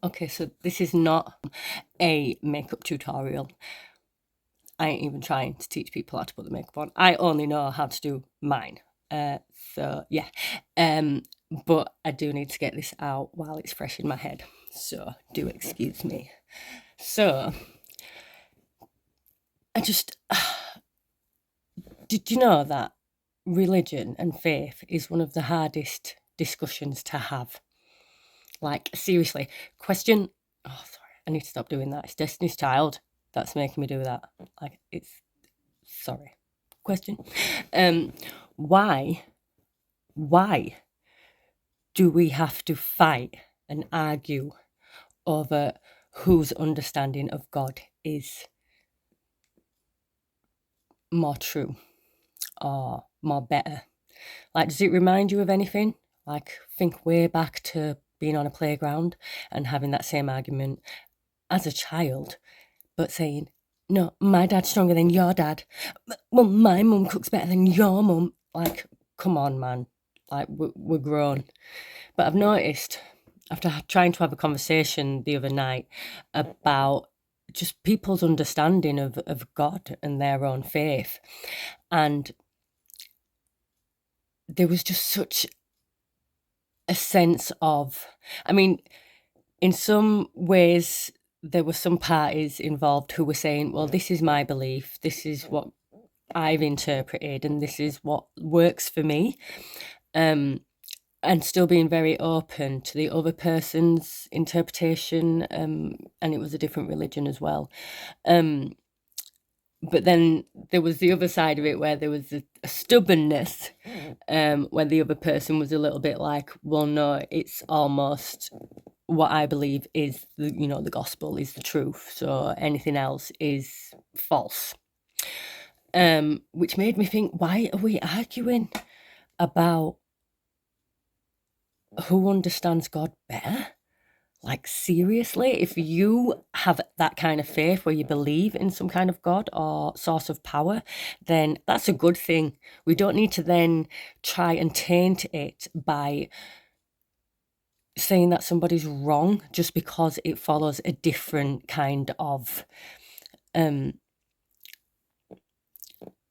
Okay, so this is not a makeup tutorial. I ain't even trying to teach people how to put the makeup on. I only know how to do mine. So yeah. But I do need to get this out while it's fresh in my head. So do excuse me. So I just did you know that religion and faith is one of the hardest discussions to have? Like seriously, question. Oh, sorry, I need to stop doing that. It's Destiny's Child that's making me do that. Like it's sorry. Question. Um, why do we have to fight and argue over whose understanding of God is more true or more better? Like, does it remind you of anything? Like, think way back to being on a playground and having that same argument as a child, but saying, no, my dad's stronger than your dad. Well, my mum cooks better than your mum. Like, come on, man. Like, we're grown. But I've noticed, after trying to have a conversation the other night about just people's understanding of God and their own faith, and there was just such a sense of, I mean, in some ways, there were some parties involved who were saying, well, this is my belief, this is what I've interpreted, and this is what works for me. And still being very open to the other person's interpretation. And it was a different religion as well. But then there was the other side of it where there was a stubbornness, when the other person was a little bit like, well, no, it's almost what I believe is the gospel is the truth. So anything else is false. Which made me think, why are we arguing about who understands God better? Like, seriously, if you have that kind of faith where you believe in some kind of God or source of power, then that's a good thing. We don't need to then try and taint it by saying that somebody's wrong just because it follows a different kind of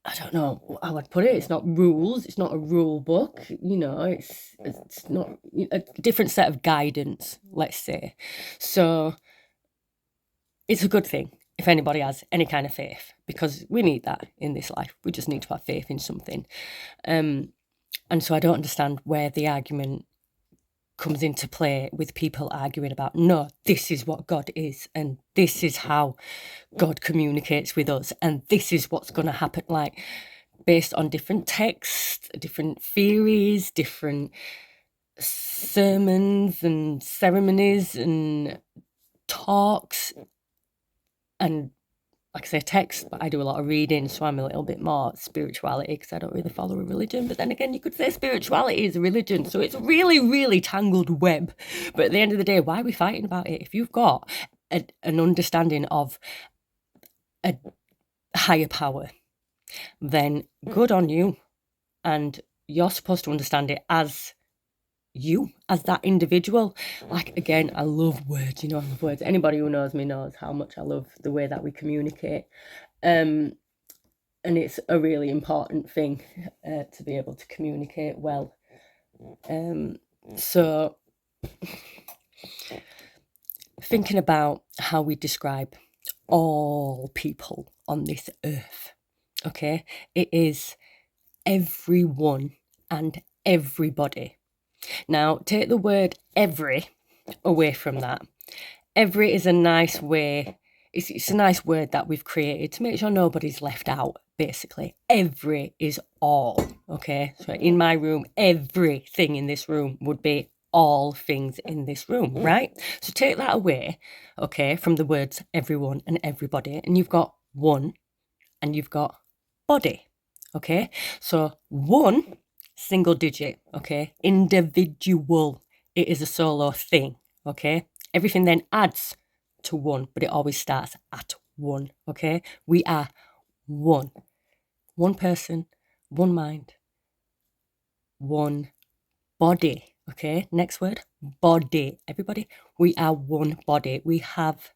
I don't know how I'd put it. It's not rules. It's not a rule book. It's not a different set of guidance, let's say. So it's a good thing if anybody has any kind of faith, because we need that in this life. We just need to have faith in something. And so I don't understand where the argument comes into play with people arguing about, no, this is what God is, and this is how God communicates with us, and this is what's going to happen, like based on different texts, different theories, different sermons and ceremonies and talks, and like I say, text, but I do a lot of reading, so I'm a little bit more spirituality because I don't really follow a religion. But then again, you could say spirituality is a religion, so it's a really, really tangled web. But at the end of the day, why are we fighting about it? If you've got an understanding of a higher power, then good on you. And you're supposed to understand it as you, as that individual. Like, again, I love words, I love words. Anybody who knows me knows how much I love the way that we communicate. And it's a really important thing to be able to communicate well. So thinking about how we describe all people on this earth, okay, it is everyone and everybody. Now, take the word every away from that. Every is a nice way, it's a nice word that we've created to make sure nobody's left out, basically. Every is all, okay? So in my room, everything in this room would be all things in this room, right? So take that away, okay, from the words everyone and everybody, and you've got one and you've got body, okay? So one, single digit, okay? Individual, it is a solo thing, okay? Everything then adds to one, but it always starts at one, okay? We are one. One person, one mind, one body, Okay, next word, body. Everybody, we are one body. We have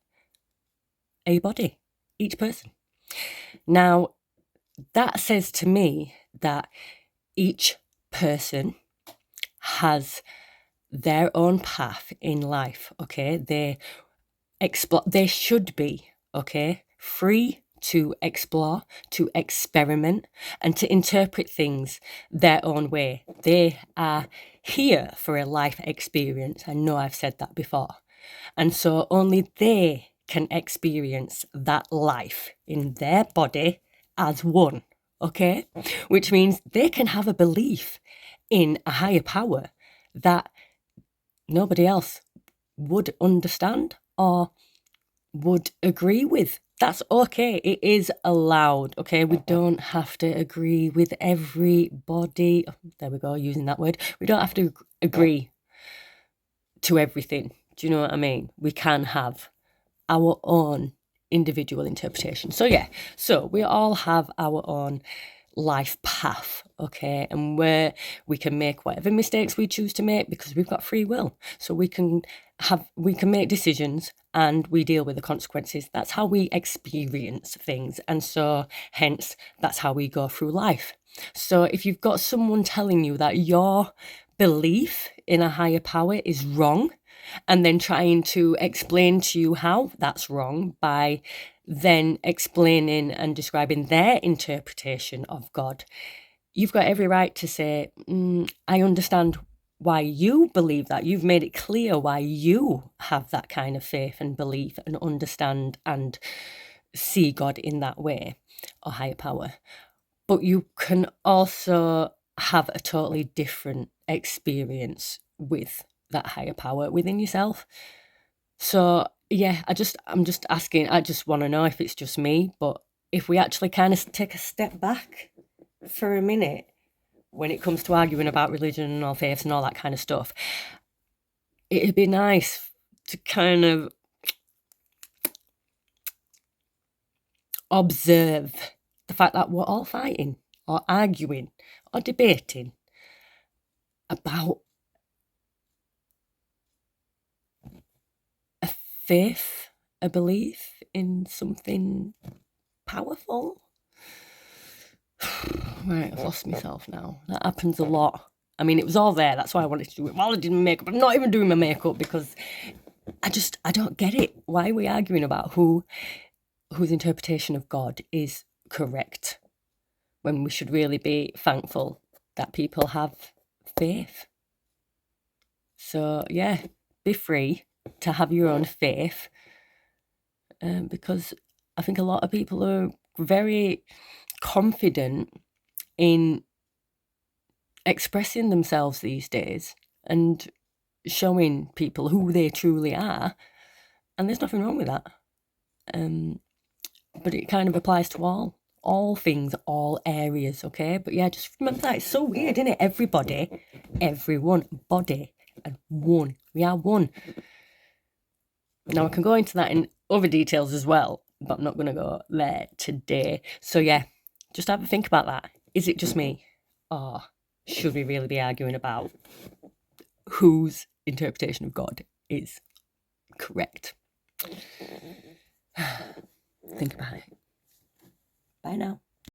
a body, each person. Now, that says to me that each person has their own path in life, okay? They should be, okay, free to explore, to experiment, and to interpret things their own way. They are here for a life experience. I know I've said that before. And so only they can experience that life in their body as one, okay? Which means they can have a belief in a higher power that nobody else would understand or would agree with. That's okay. It is allowed. Okay. We don't have to agree with everybody. There we go, using that word. We don't have to agree to everything. Do you know what I mean? We can have our own individual interpretation. So, yeah. So, we all have our own life path, okay, and where we can make whatever mistakes we choose to make because we've got free will. So we can make decisions and we deal with the consequences. That's how we experience things, and so hence that's how we go through life. So if you've got someone telling you that your belief in a higher power is wrong, and then trying to explain to you how that's wrong by then explaining and describing their interpretation of God, you've got every right to say, I understand why you believe that. You've made it clear why you have that kind of faith and belief and understand and see God in that way, or higher power. But you can also have a totally different experience with that higher power within yourself. So yeah, I'm just asking, I just want to know if it's just me, but if we actually kind of take a step back for a minute when it comes to arguing about religion and all faiths and all that kind of stuff, it'd be nice to kind of observe the fact that we're all fighting or arguing or debating about a faith, a belief in something powerful. Right, I've lost myself now. That happens a lot. I mean, it was all there. That's why I wanted to do it while I did my makeup. I'm not even doing my makeup because I don't get it. Why are we arguing about whose interpretation of God is correct when we should really be thankful that people have faith? So, yeah, be free to have your own faith, because I think a lot of people are very confident in expressing themselves these days and showing people who they truly are, and there's nothing wrong with that. But it kind of applies to all things, all areas, okay? But yeah, just remember that. It's so weird, isn't it? Everybody, everyone, body, and one. We are one. Now, I can go into that in other details as well, but I'm not going to go there today. So yeah, just have a think about that. Is it just me? Or should we really be arguing about whose interpretation of God is correct? Think about it. Bye now.